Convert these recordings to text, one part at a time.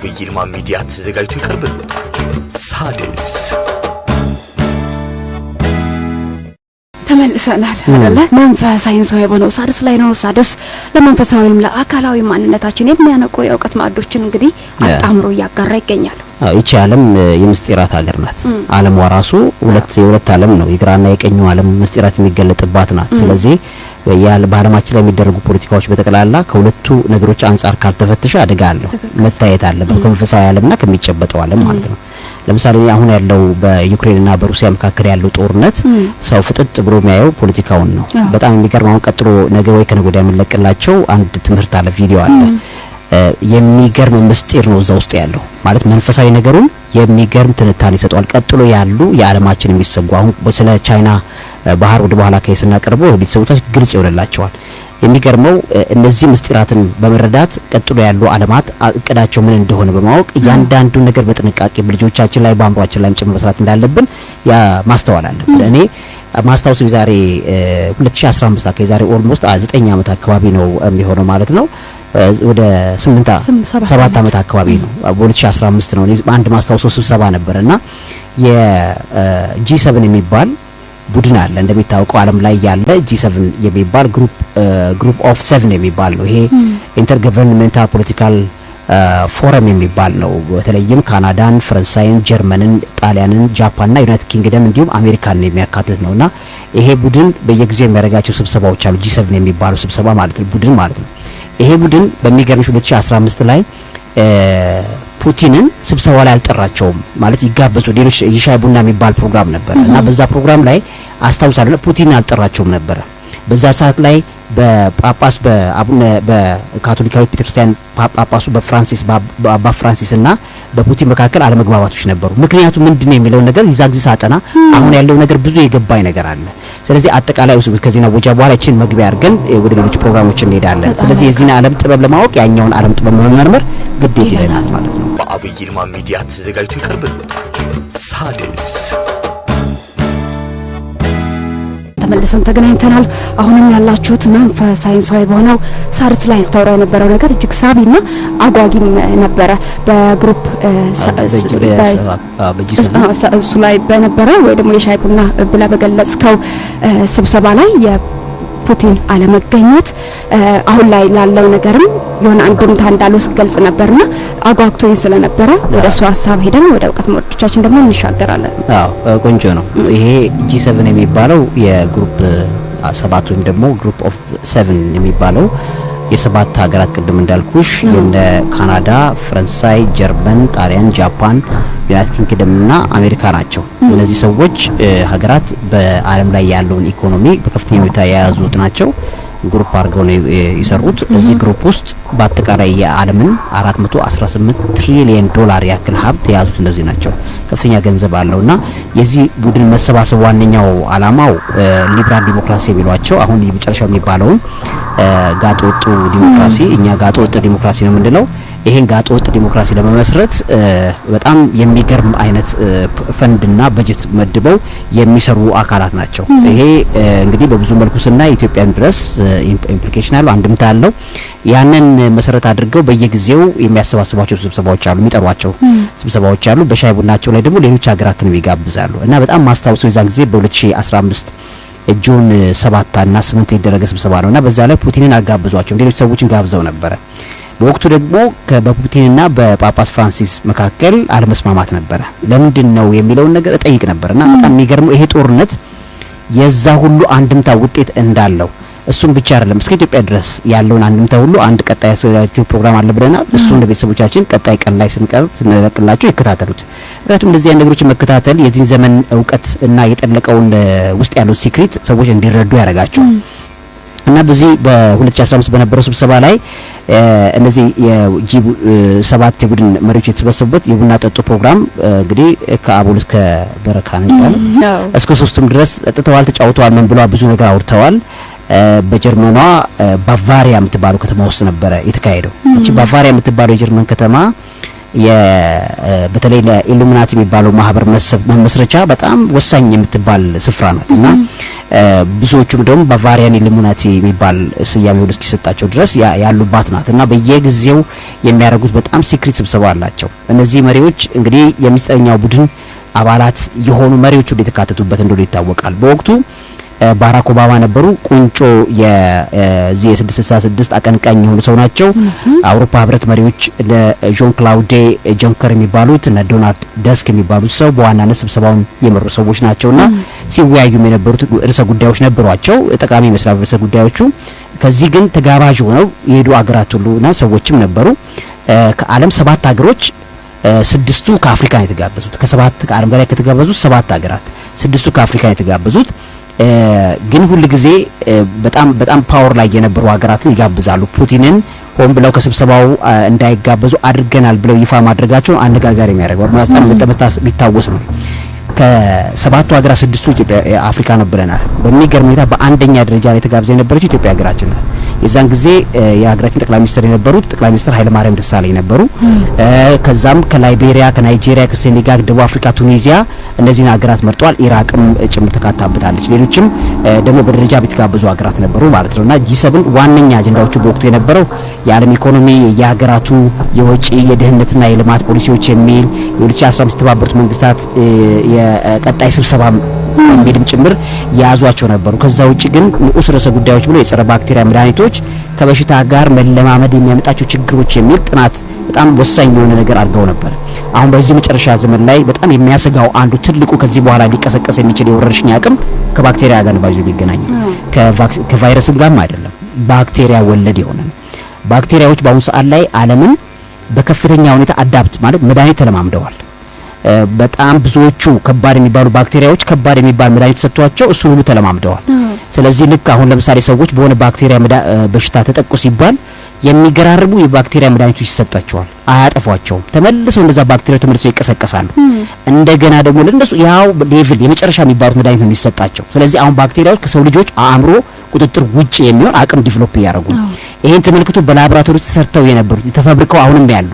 በአብይ ይልማ ሚዲያ ተዘጋጅቶ ይቀርብልዎታል። ሳድስ ተመልሰናል አይደለ? መንፈሳዊ ሰው የሆነው ሳድስ ላይ ነው። ሳድስ ለመንፈሳዊም ለአካላዊ ማንነታችን የሚያነቁ የእውቀት ማዕዶችን እንግዲህ አጣምሮ ያጋራ ይገኛል። ይቺ ዓለም የምስጢራት ሀገር ናት። ዓለም ወራሱ የሁለት ዓለም ነው። የግራና የቀኙ ዓለም ምስጢራት የሚገለጥባት ናት። ስለዚህ በዓለማችን ላይ የሚደረጉ ፖለቲካዎች በተቀላላ ከሁለቱ ነገሮች አንፃር ካልተፈተሸ አደጋ አለው። መታየት አለበት ከመንፈሳዊ ዓለምና ከሚጨበጠው ዓለም ማለት ነው። ለምሳሌ አሁን ያለው በዩክሬንና በሩሲያ መካከል ያለው ጦርነት ሰው ፍጥጥ ብሎ የሚያየው ፖለቲካውን ነው። በጣም የሚገርም አሁን ቀጥሎ ነገ ወይ ከነገ ወዲያ የሚለቅላቸው አንድ ትምህርት አለ፣ ቪዲዮ አለ። የሚገርም ምስጢር ነው እዛ ውስጥ ያለው ማለት መንፈሳዊ ነገሩን የሚገርም ትንታኔ ይሰጣል። ቀጥሎ ያሉ የዓለማችን የሚሰጉ አሁን ስለ ቻይና ባህር ወደ በኋላ ከይስና ቀርቦ ቤተሰቦቻችን ግልጽ ይሆንላቸዋል። የሚገርመው እነዚህ ምስጢራትን በመረዳት ቀጥሎ ያሉ ዓለማት እቅዳቸው ምን እንደሆነ በማወቅ እያንዳንዱ ነገር በጥንቃቄ ልጆቻችን ላይ በአምሯችን ላይ ጭምር መስራት እንዳለብን ያ ማስተዋል አለብን። እኔ ማስታወስ ዛሬ 2015 አካባቢ ዛሬ ኦልሞስት 9 ዓመት አካባቢ ነው የሚሆነው ማለት ነው። ወደ 7 ዓመት አካባቢ ነው። በ2015 ነው አንድ ማስታወስ ስብሰባ ነበርና የጂ7 የሚባል ቡድን አለ እንደሚታወቀው ዓለም ላይ ያለ G7 የሚባል ግሩፕ ኦፍ 7 የሚባል ነው። ይሄ ኢንተርገቨርንመንታል ፖለቲካል ፎረም የሚባል ነው። በተለይም ካናዳን፣ ፈረንሳይን፣ ጀርመንን፣ ጣሊያንን፣ ጃፓንና ዩናይትድ ኪንግደም እንዲሁም አሜሪካን የሚያካትት ነውና ይሄ ቡድን በየጊዜው የሚያደርጋቸው ስብሰባዎች አሉ። G7 የሚባለው ስብሰባ ማለት ነው ቡድን ማለት ነው። ይሄ ቡድን በሚገርምሽ 2015 ላይ ፑቲንን ስብሰባ ላይ አልጠራቸውም ማለት ይጋበዙ ሌሎች የሻይ ቡና የሚባል ፕሮግራም ነበር እና በዛ ፕሮግራም ላይ አስታውሳለሁ ፑቲን አልጠራቸውም ነበር። በዛ ሰዓት ላይ በጳጳስ በአቡነ በካቶሊካዊት ቤተክርስቲያን ጳጳሱ በፍራንሲስ በአባ ፍራንሲስና በፑቲን መካከል አለመግባባቶች ነበሩ። ምክንያቱ ምንድነው የሚለው ነገር ይዛግዝ ሳጠና አሁን ያለው ነገር ብዙ የገባኝ ነገር አለ። ስለዚህ አጠቃላይ ውስጥ ከዚህና ወጃ በኋላ እቺን መግቢያ አድርገን ወደ ሌሎች ፕሮግራሞች እንሄዳለን። ስለዚህ የዚህን ዓለም ጥበብ ለማወቅ ያኛውን ዓለም ጥበብ መመርመር ግዴታ ይለናል ማለት ነው። በአብይ ይልማ ሚዲያ ተዘጋጅቶ ይቀርብልዎታል። ሳድስ ተመልሰን ተገናኝተናል። አሁንም ያላችሁት መንፈሳዊ ሰው በሆነው ሳድስ ላይ ተወራ የነበረው ነገር እጅግ ሳቢና አጓጊም ነበረ። በግሩፕ እሱ ላይ በነበረ ወይ ደግሞ የሻይ ቡና ብላ በገለጽከው ስብሰባ ላይ የፑቲን አለመገኘት አሁን ላይ ላለው ነገርም የሆነ አንድምታ እንዳለው ገልጽ ነበርና አጓግቶኝ ስለነበረ ወደሱ ሐሳብ ሄደን ወደ እውቀት ማዕዶቻችን ደግሞ እንሻገራለን። ቆንጆ ነው። ይሄ G7 የሚባለው የግሩፕ 7 ወይም ደግሞ ግሩፕ ኦፍ 7 የሚባለው የሰባት ሀገራት ቅድም እንዳልኩሽ የነ ካናዳ፣ ፈረንሳይ፣ ጀርመን፣ ጣሊያን፣ ጃፓን፣ ዩናይትድ ኪንግደምና አሜሪካ ናቸው። እነዚህ ሰዎች ሀገራት በዓለም ላይ ያለውን ኢኮኖሚ በከፍተኛ ሁኔታ የያዙት ናቸው። ግሩፕ አድርገው ነው የሰሩት። እዚህ ግሩፕ ውስጥ በአጠቃላይ የዓለምን 418 ትሪሊየን ዶላር ያክል ሀብት የያዙት እነዚህ ናቸው። ከፍተኛ ገንዘብ አለውና የዚህ ቡድን መሰባሰብ ዋነኛው ዓላማው ሊበራል ዲሞክራሲ የሚሏቸው አሁን የመጨረሻው የሚባለውን ጋጠወጥ ዲሞክራሲ እኛ ጋጠወጥ ዲሞክራሲ ነው የምንለው። ይሄን ጋጠወጥ ዲሞክራሲ ለመመስረት በጣም የሚገርም አይነት ፈንድና በጀት መድበው የሚሰሩ አካላት ናቸው። ይሄ እንግዲህ በብዙ መልኩ ስናይ ኢትዮጵያን ድረስ ኢምፕሊኬሽን አለው፣ አንድምታ አለው። ያንን መሰረት አድርገው በየጊዜው የሚያሰባስቧቸው ስብሰባዎች አሉ፣ የሚጠሯቸው ስብሰባዎች አሉ። በሻይ ቡናቸው ላይ ደግሞ ሌሎች ሀገራትን ይጋብዛሉ እና በጣም ማስታወሰው የዛን ጊዜ በ2015 ጁን 7 እና 8 የተደረገ ስብሰባ ነውና በዛ ላይ ፑቲንን አጋብዟቸው ሌሎች ሰዎችን ጋብዘው ነበረ። በወቅቱ ደግሞ በፑቲንና በጳጳስ ፍራንሲስ መካከል አለመስማማት ነበረ። ለምንድን ነው የሚለውን ነገር እጠይቅ ነበርና በጣም የሚገርመው ይሄ ጦርነት የዛ ሁሉ አንድምታ ውጤት እንዳለው እሱም ብቻ አይደለም እስከ ኢትዮጵያ ድረስ ያለውን አንድምታ ሁሉ አንድ ቀጣይ ያዘጋጀው ፕሮግራም አለ ብለናል። እሱን ለቤተሰቦቻችን ቀጣይ ቀን ላይ ስንለቅላቸው ይከታተሉት። ምክንያቱም እንደዚህ አይነት ነገሮችን መከታተል የዚህን ዘመን እውቀት እና የጠለቀውን ውስጥ ያለው ሲክሬት ሰዎች እንዲረዱ ያደርጋቸው እና በዚህ በ2015 በነበረው ስብሰባ ላይ እነዚህ የጂ7 የቡድን መሪዎች የተሰበሰቡበት የቡና ጠጡ ፕሮግራም እንግዲህ ከአቦል እስከ በረካ ነው ይባላል። እስከ 3ቱም ድረስ ጠጥተዋል፣ ተጫውተዋል፣ ምን ብለው ብዙ ነገር አውርተዋል። በጀርመኗ ባቫሪያ የምትባለው ከተማ ውስጥ ነበረ የተካሄደው። እቺ ባቫሪያ የምትባለው የጀርመን ከተማ በተለይ ለኢሉሚናቲ የሚባለው ማህበር መመስረቻ በጣም ወሳኝ የምትባል ስፍራ ናት እና ብዙዎቹም ደግሞ ባቫሪያን ኢሉሚናቲ የሚባል ስያሜ ወደ እስኪሰጣቸው ድረስ ያሉባት ናት እና በየጊዜው የሚያደርጉት በጣም ሲክሬት ስብሰባ አላቸው። እነዚህ መሪዎች እንግዲህ የሚስጥረኛው ቡድን አባላት የሆኑ መሪዎች ሁሉ የተካተቱበት እንደሆነ ይታወቃል። በወቅቱ ባራክ ኦባማ ነበሩ። ቁንጮ የዚህ የ666 አቀንቃኝ የሆኑ ሰው ናቸው። አውሮፓ ህብረት መሪዎች ለጆን ክላውዴ ጀንከር የሚባሉት እና ዶናልድ ደስክ የሚባሉት ሰው በዋናነት ስብሰባውን የመሩ ሰዎች ናቸውና ሲወያዩም የነበሩት ርዕሰ ጉዳዮች ነበሯቸው፣ ጠቃሚ መስራብ ርዕሰ ጉዳዮቹ። ከዚህ ግን ተጋባዥ ሆነው የሄዱ አገራት ሁሉና ሰዎችም ነበሩ። ከዓለም 7 ሀገሮች 6ቱ ከአፍሪካ ነው የተጋበዙት። ከ7 ከዓለም በላይ ከተጋበዙት 7 ሀገራት 6ቱ ከአፍሪካ ነው የተጋበዙት። ግን ሁሉ ጊዜ በጣም ፓወር ላይ የነበሩ ሀገራትን ይጋብዛሉ። ፑቲንን ሆን ብለው ከስብሰባው እንዳይጋበዙ አድርገናል ብለው ይፋ ማድረጋቸው አነጋጋሪ የሚያደርገው ማለት ቢታወስ ነው። ከ7ቱ ሀገራት 6ቱ ኢትዮጵያ አፍሪካ ነው ብለናል። በሚገርም ሁኔታ በአንደኛ ደረጃ ላይ ተጋብዛ የነበረችው ኢትዮጵያ ሀገራችን ናት። የዛን ጊዜ የሀገራችን ጠቅላይ ሚኒስትር የነበሩት ጠቅላይ ሚኒስትር ኃይለማርያም ደሳለኝ ነበሩ። ከዛም ከላይቤሪያ፣ ከናይጄሪያ፣ ከሴኔጋል፣ ደቡብ አፍሪካ፣ ቱኒዚያ እነዚህን ሀገራት መርጧል። ኢራቅም ጭምር ተካታበታለች። ሌሎችም ደግሞ በደረጃ ቢተጋበዙ ሀገራት ነበሩ ማለት ነውና G7 ዋነኛ አጀንዳዎቹ በወቅቱ የነበረው የዓለም ኢኮኖሚ፣ የሀገራቱ የወጪ የደህንነትና የልማት ፖሊሲዎች የሚል የ2015 የተባበሩት መንግስታት የቀጣይ ስብሰባ የሚልም ጭምር ያዟቸው ነበሩ። ከዛ ውጪ ግን ንዑስ ርዕሰ ጉዳዮች ብሎ የጸረ ባክቴሪያ መድኃኒቶች ከበሽታ ጋር መለማመድ የሚያመጣቸው ችግሮች የሚል ጥናት በጣም ወሳኝ የሆነ ነገር አድርገው ነበር። አሁን በዚህ መጨረሻ ዘመን ላይ በጣም የሚያሰጋው አንዱ ትልቁ ከዚህ በኋላ ሊቀሰቀስ የሚችል የወረርሽኝ አቅም ከባክቴሪያ ጋር ነው የሚገናኝ። ከቫይረስ ጋርም አይደለም፣ ባክቴሪያ ወለድ የሆነ ነው። ባክቴሪያዎች በአሁኑ ሰዓት ላይ ዓለምን በከፍተኛ ሁኔታ አዳፕት ማለት መድኃኒት ተለማምደዋል። በጣም ብዙዎቹ ከባድ የሚባሉ ባክቴሪያዎች ከባድ የሚባል መድኃኒት ተሰጥቷቸው እሱ ሁሉ ተለማምደዋል። ስለዚህ ልክ አሁን ለምሳሌ ሰዎች በሆነ ባክቴሪያ በሽታ ተጠቁ ሲባል የሚገራርቡ የባክቴሪያ መድኃኒቶች ይሰጣቸዋል፣ አያጠፏቸውም። ተመልሰው እነዛ ባክቴሪያዎች ተመልሰው ይቀሰቀሳሉ። እንደገና ደግሞ ለነሱ ያው ሌቭል የመጨረሻ የሚባሉት መድኃኒት ነው የሚሰጣቸው። ስለዚህ አሁን ባክቴሪያዎች ከሰው ልጆች አእምሮ ቁጥጥር ውጪ የሚሆን አቅም ዲቨሎፕ እያደረጉ ነው። ይሄን ተመልክቶ በላቦራቶሪ ተሰርተው የነበሩት ተፈብርከው አሁንም ያሉ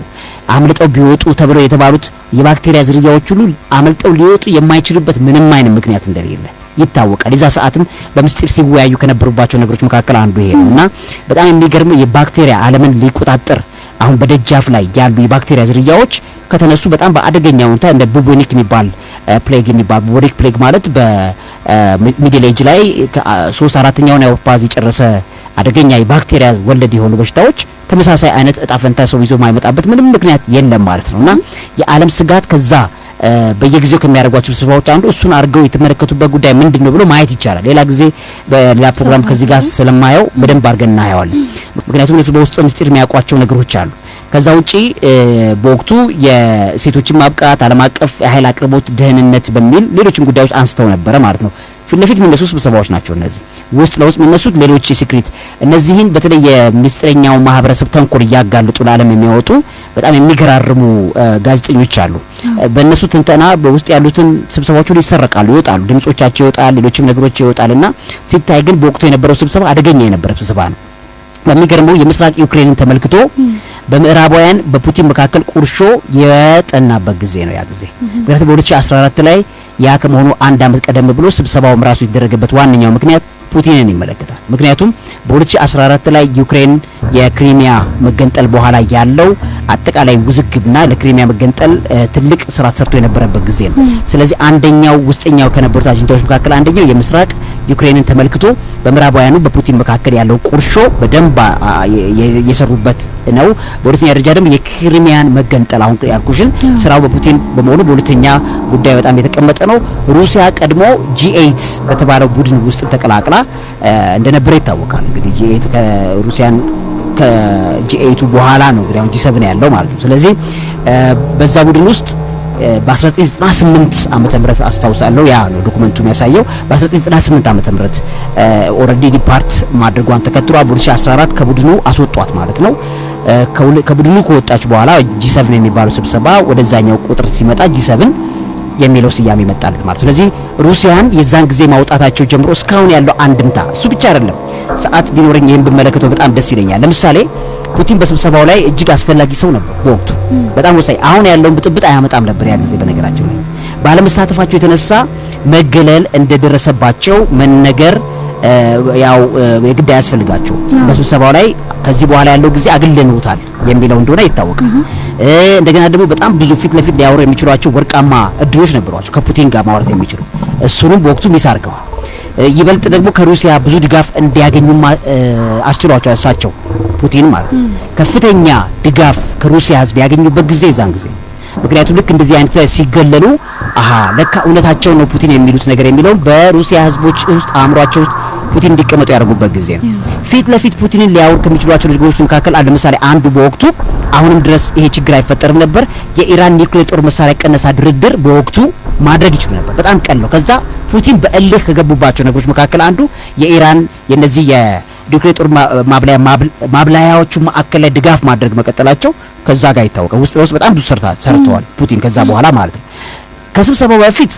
አምልጠው ቢወጡ ተብለው የተባሉት የባክቴሪያ ዝርያዎች ሁሉ አምልጠው ሊወጡ የማይችሉበት ምንም አይነት ምክንያት እንደሌለ ይታወቃል። የዛ ሰዓትም በምስጢር ሲወያዩ ከነበሩባቸው ነገሮች መካከል አንዱ ይሄ ነውና በጣም የሚገርመው የባክቴሪያ ዓለምን ሊቆጣጠር አሁን በደጃፍ ላይ ያሉ የባክቴሪያ ዝርያዎች ከተነሱ በጣም በአደገኛ ሁኔታ እንደ ቡቦኒክ የሚባል ፕሌግ የሚባል ቡቦኒክ ፕሌግ ማለት በሚድል ኤጅ ላይ 3/4ኛውን የአውሮፓ የጨረሰ አደገኛ የባክቴሪያ ወለድ የሆኑ በሽታዎች ተመሳሳይ አይነት እጣ ፈንታ ሰው ይዞ ማይመጣበት ምንም ምክንያት የለም ማለት ነውና የዓለም ስጋት ከዛ በየጊዜው ከሚያደርጓቸው ስብሰባዎች አንዱ እሱን አድርገው የተመለከቱበት ጉዳይ ምንድነው ብሎ ማየት ይቻላል። ሌላ ጊዜ በሌላ ፕሮግራም ከዚህ ጋር ስለማየው በደንብ አድርገን እናየዋለን። ምክንያቱም እነሱ በውስጡ ምስጢር የሚያውቋቸው ነገሮች አሉ። ከዛ ውጪ በወቅቱ የሴቶችን ማብቃት፣ ዓለም አቀፍ የኃይል አቅርቦት ደህንነት በሚል ሌሎችም ጉዳዮች አንስተው ነበረ ማለት ነው። ፊት ለፊት የሚነሱ ስብሰባዎች ናቸው እነዚህ። ውስጥ ለውስጥ የሚነሱት ሌሎች ሲክሬት እነዚህን በተለይ የምስጢረኛው ማህበረሰብ ተንኮል እያጋለጡ ለዓለም የሚያወጡ በጣም የሚገራርሙ ጋዜጠኞች አሉ። በእነሱ ትንተና በውስጥ ያሉትን ስብሰባዎቹ ሊሰረቃሉ፣ ይወጣሉ፣ ድምጾቻቸው ይወጣል፣ ሌሎችም ነገሮች ይወጣልና ሲታይ ግን በወቅቱ የነበረው ስብሰባ አደገኛ የነበረ ስብሰባ ነው። በሚገርመው የምስራቅ ዩክሬንን ተመልክቶ በምዕራባውያን በፑቲን መካከል ቁርሾ የጠናበት ጊዜ ነው ያ ጊዜ። ምክንያቱም በ2014 ላይ ያ ከመሆኑ አንድ አመት ቀደም ብሎ ስብሰባው ራሱ የተደረገበት ዋነኛው ምክንያት ፑቲንን ይመለከታል። ምክንያቱም በ2014 ላይ ዩክሬን የክሪሚያ መገንጠል በኋላ ያለው አጠቃላይ ውዝግብና ለክሪሚያ መገንጠል ትልቅ ስራ ተሰርቶ የነበረበት ጊዜ ነው። ስለዚህ አንደኛው ውስጠኛው ከነበሩት አጀንዳዎች መካከል አንደኛው የምስራቅ ዩክሬንን ተመልክቶ በምዕራባውያኑ በፑቲን መካከል ያለው ቁርሾ በደንብ የሰሩበት ነው። በሁለተኛ ደረጃ ደግሞ የክሪሚያን መገንጠል አሁን ያልኩሽን ስራው በፑቲን በመሆኑ በሁለተኛ ጉዳይ በጣም የተቀመጠ ነው። ሩሲያ ቀድሞ G8 በተባለው ቡድን ውስጥ ተቀላቅላ እንደነበረ ይታወቃል። እንግዲህ G8 ከሩሲያን ከG8 በኋላ ነው እንግዲህ አሁን G7 ያለው ማለት ነው። ስለዚህ በዛ ቡድን ውስጥ በ1998 ዓመተ ምህረት አስታውሳለሁ፣ ያ ነው ዶክመንቱ የሚያሳየው። በ1998 ዓመተ ምህረት ኦሬዲ ዲፓርት ማድረጓን ተከትሎ በ2014 ከቡድኑ አስወጧት ማለት ነው። ከቡድኑ ከወጣች በኋላ G7 የሚባለው ስብሰባ ወደዛኛው ቁጥር ሲመጣ G7 የሚለው ስያሜ መጣለት ማለት። ስለዚህ ሩሲያን የዛን ጊዜ ማውጣታቸው ጀምሮ እስካሁን ያለው አንድምታ እሱ ብቻ አይደለም። ሰዓት ቢኖርኝ ይሄን ብመለከተው በጣም ደስ ይለኛል። ለምሳሌ ፑቲን በስብሰባው ላይ እጅግ አስፈላጊ ሰው ነበር በወቅቱ በጣም ወሳኝ አሁን ያለውን ብጥብጥ አያመጣም ነበር ያ ጊዜ በነገራችን ላይ ባለመሳተፋቸው የተነሳ መገለል እንደደረሰባቸው መነገር ያው የግድ ያስፈልጋቸው በስብሰባው ላይ ከዚህ በኋላ ያለው ጊዜ አግልለውታል የሚለው እንደሆነ ይታወቃል እንደገና ደግሞ በጣም ብዙ ፊት ለፊት ሊያወሩ የሚችሏቸው ወርቃማ እድሎች ነበሯቸው ከፑቲን ጋር ማውራት የሚችሉ እሱንም በወቅቱ ሚስ አድርገዋል ይበልጥ ደግሞ ከሩሲያ ብዙ ድጋፍ እንዲያገኙ አስችሏቸው ያሳቸው ፑቲን ማለት ከፍተኛ ድጋፍ ከሩሲያ ህዝብ ያገኙበት ጊዜ ይዛን ጊዜ ምክንያቱም ልክ እንደዚህ አይነት ላይ ሲገለሉ ለካ እውነታቸው ነው ፑቲን የሚሉት ነገር የሚለው በሩሲያ ህዝቦች ውስጥ አእምሯቸው ውስጥ ፑቲን እንዲቀመጡ ያደረጉበት ጊዜ ነው ፊት ለፊት ፑቲንን ሊያወር ከሚችሏቸው ልጆች መካከል አንድ ምሳሌ አንዱ በወቅቱ አሁንም ድረስ ይሄ ችግር አይፈጠርም ነበር የኢራን ኒውክሌር ጦር መሳሪያ ቀነሳ ድርድር በወቅቱ ማድረግ ይችላል ነበር በጣም ቀላል ከዛ ፑቲን በእልህ ከገቡባቸው ነገሮች መካከል አንዱ የኢራን የነዚህ የኒውክሌር ጦር ማብላያዎቹ ማዕከል ላይ ድጋፍ ማድረግ መቀጠላቸው ከዛ ጋር ይታወቃል ውስጥ ለውስጥ በጣም ብዙ ሰርተዋል ፑቲን ከዛ በኋላ ማለት ነው ከስብሰባው በፊት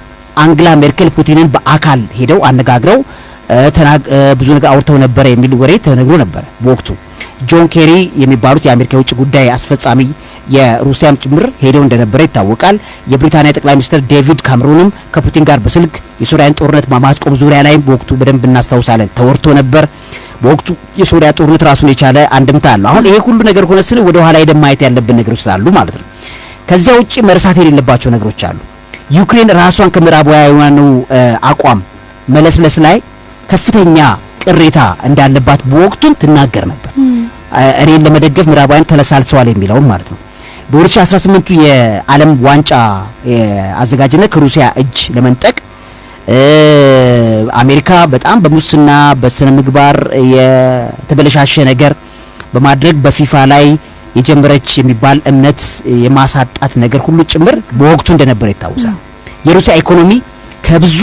አንግላ ሜርኬል ፑቲንን በአካል ሄደው አነጋግረው ብዙ ነገር አውርተው ነበር የሚል ወሬ ተነግሮ ነበር በወቅቱ ጆን ኬሪ የሚባሉት የአሜሪካ ውጭ ጉዳይ አስፈጻሚ የሩሲያም ጭምር ሄደው እንደነበረ ይታወቃል የብሪታንያ ጠቅላይ ሚኒስትር ዴቪድ ካሜሮንም ከፑቲን ጋር በስልክ የሶሪያን ጦርነት ማስቆም ዙሪያ ላይ በወቅቱ በደንብ እናስታውሳለን ተወርቶ ነበር በወቅቱ የሶሪያ ጦርነት ራሱን የቻለ አንድምታ አለው አሁን ይሄ ሁሉ ነገር ሆነ ስለ ወደ ኋላ ሄደን ማየት ያለብን ነገሮች ስላሉ ማለት ነው ከዚያ ውጪ መርሳት የሌለባቸው ነገሮች አሉ ዩክሬን ራሷን ከምዕራባውያኑ አቋም መለስለስ ላይ ከፍተኛ ቅሬታ እንዳለባት በወቅቱ ትናገር ነበር እኔን ለመደገፍ ምዕራባውያን ተለሳልሰዋል የሚለው ማለት ነው በ2018 የዓለም ዋንጫ አዘጋጅነት ከሩሲያ እጅ ለመንጠቅ አሜሪካ በጣም በሙስና በስነ ምግባር የተበለሻሸ ነገር በማድረግ በፊፋ ላይ የጀመረች የሚባል እምነት የማሳጣት ነገር ሁሉ ጭምር በወቅቱ እንደነበረ ይታወሳል የሩሲያ ኢኮኖሚ ከብዙ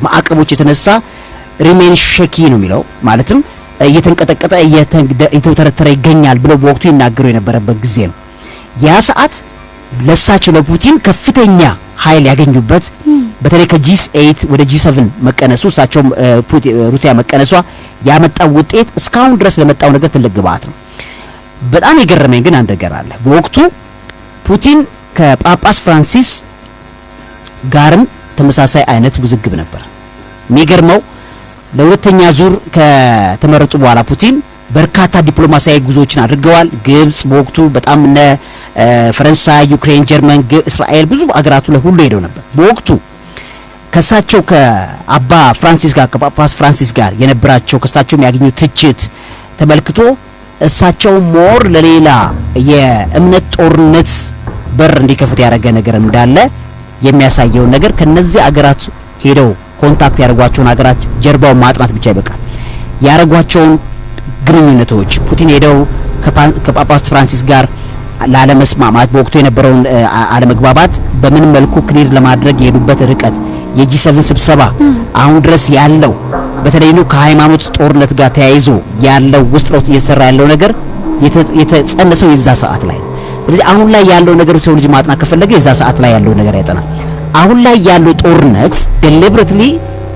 ማዕቀቦች የተነሳ ሪሜን ሼኪ ነው የሚለው ማለትም እየተንቀጠቀጠ እየተውተረተረ ይገኛል ብለው በወቅቱ ይናገሩ የነበረበት ጊዜ ነው ያ ሰዓት ለሳቸው ለፑቲን ከፍተኛ ኃይል ያገኙበት በተለይ ከጂ8 ወደ ጂ7 መቀነሱ እሳቸው ሩሲያ መቀነሷ ያመጣው ውጤት እስካሁን ድረስ ለመጣው ነገር ትልቅ ግብአት ነው በጣም የገረመኝ ግን አንድ ነገር አለ በወቅቱ ፑቲን ከጳጳስ ፍራንሲስ ጋርም ተመሳሳይ አይነት ውዝግብ ነበር የሚገርመው ለሁለተኛ ዙር ከተመረጡ በኋላ ፑቲን በርካታ ዲፕሎማሲያዊ ጉዞዎችን አድርገዋል ግብጽ በወቅቱ በጣም እነ ፈረንሳይ ዩክሬን ጀርመን እስራኤል ብዙ አገራቱ ላይ ሁሉ ሄደው ነበር በወቅቱ ከሳቸው ከአባ ፍራንሲስ ጋር ከጳጳስ ፍራንሲስ ጋር የነበራቸው ከሳቸው የሚያገኙት ትችት ተመልክቶ እሳቸው ሞር ለሌላ የእምነት ጦርነት በር እንዲከፍት ያደረገ ነገር እንዳለ የሚያሳየው ነገር ከነዚህ አገራት ሄደው ኮንታክት ያደርጓቸውን አገራት ጀርባው ማጥናት ብቻ ይበቃል ያደረጓቸውን ግንኙነቶች ፑቲን ሄደው ከጳጳስ ፍራንሲስ ጋር ላለመስማማት በወቅቱ የነበረውን አለመግባባት በምን መልኩ ክሊር ለማድረግ የሄዱበት ርቀት የጂ7 ስብሰባ አሁን ድረስ ያለው በተለይ ነው ከሃይማኖት ጦርነት ጋር ተያይዞ ያለው ውስጥ ለውስጥ እየሰራ ያለው ነገር የተጸነሰው የዛ ሰዓት ላይ ስለዚህ አሁን ላይ ያለው ነገር ሰው ልጅ ማጥናት ከፈለገ የዛ ሰዓት ላይ ያለው ነገር ያጠናል አሁን ላይ ያለው ጦርነት ዴሊብሬትሊ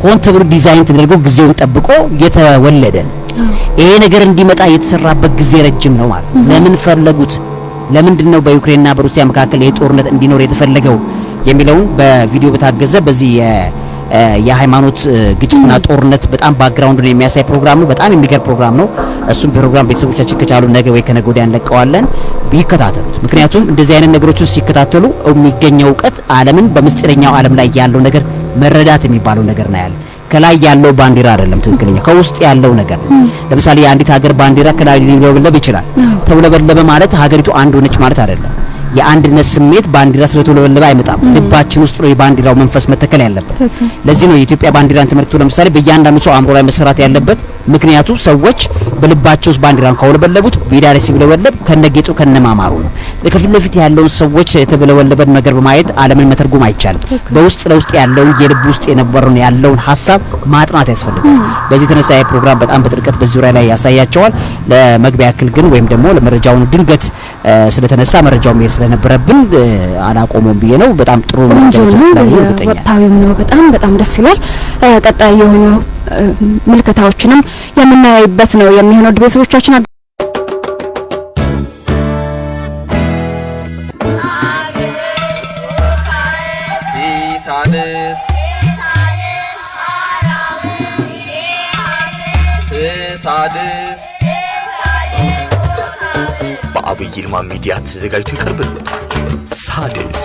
ሆን ተብሎ ዲዛይን ተደርጎ ጊዜውን ጠብቆ የተወለደ ይሄ ነገር እንዲመጣ የተሰራበት ጊዜ ረጅም ነው ማለት ለምን ፈለጉት ለምንድነው በዩክሬንና በሩሲያ መካከል የጦርነት እንዲኖር የተፈለገው የሚለውን በቪዲዮ በታገዘ በዚህ የሃይማኖት ግጭትና ጦርነት በጣም ባክግራውንዱን የሚያሳይ ፕሮግራም ነው በጣም የሚገርም ፕሮግራም ነው እሱም ፕሮግራም ቤተሰቦቻችን ከቻሉ ነገ ወይ ከነገ ወዲያ እንለቀዋለን ቢከታተሉት ምክንያቱም እንደዚህ አይነት ነገሮችን ሲከታተሉ የሚገኘው ዕውቀት ዓለምን በምስጢረኛው ዓለም ላይ ያለው ነገር መረዳት የሚባለው ነገር ነው ያለ ከላይ ያለው ባንዲራ አይደለም ትክክለኛ ከውስጥ ያለው ነገር ለምሳሌ የአንዲት ሀገር ባንዲራ ከላይ ሊውለበለብ ይችላል ተውለበለበ ማለት ሀገሪቱ አንድ ሆነች ማለት አይደለም የአንድነት ስሜት ባንዲራ ስለተውለበለበ አይመጣም ልባችን ውስጥ ነው የባንዲራው መንፈስ መተከል ያለበት ለዚህ ነው የኢትዮጵያ ባንዲራን ተመልክቶ ለምሳሌ በእያንዳንዱ ሰው አእምሮ ላይ መሰራት ያለበት ምክንያቱ ሰዎች በልባቸው ውስጥ ባንዲራን ካውለበለቡት ቢዳሪ ሲብለበለብ ከነጌጡ ከነማማሩ ነው ለከፊት ለፊት ያለውን ሰዎች የተበለበለበ ነገር በማየት ዓለምን መተርጎም አይቻልም በውስጥ ለውስጥ ያለውን የልብ ውስጥ የነበረውን ያለውን ሐሳብ ማጥናት ያስፈልጋል በዚህ ተነሳ የፕሮግራም በጣም በጥልቀት በዚህ ዙሪያ ላይ ያሳያቸዋል ለመግቢያ ያክል ግን ወይም ደግሞ ለመረጃውን ድንገት ስለተነሳ መረጃው ሜር ስለነበረብን አላቆመም ብዬ ነው በጣም ጥሩ ነው ወጣውም ነው በጣም ደስ ይላል ቀጣይ የሆኑ ምልከታዎችንም የምናይበት ነው የሚሆነው ቤተሰቦቻችን ሳልስ ሳድስ በአብይ ይልማ ሚዲያ ተዘጋጅቶ ይቀርብልዎታል። ሳድስ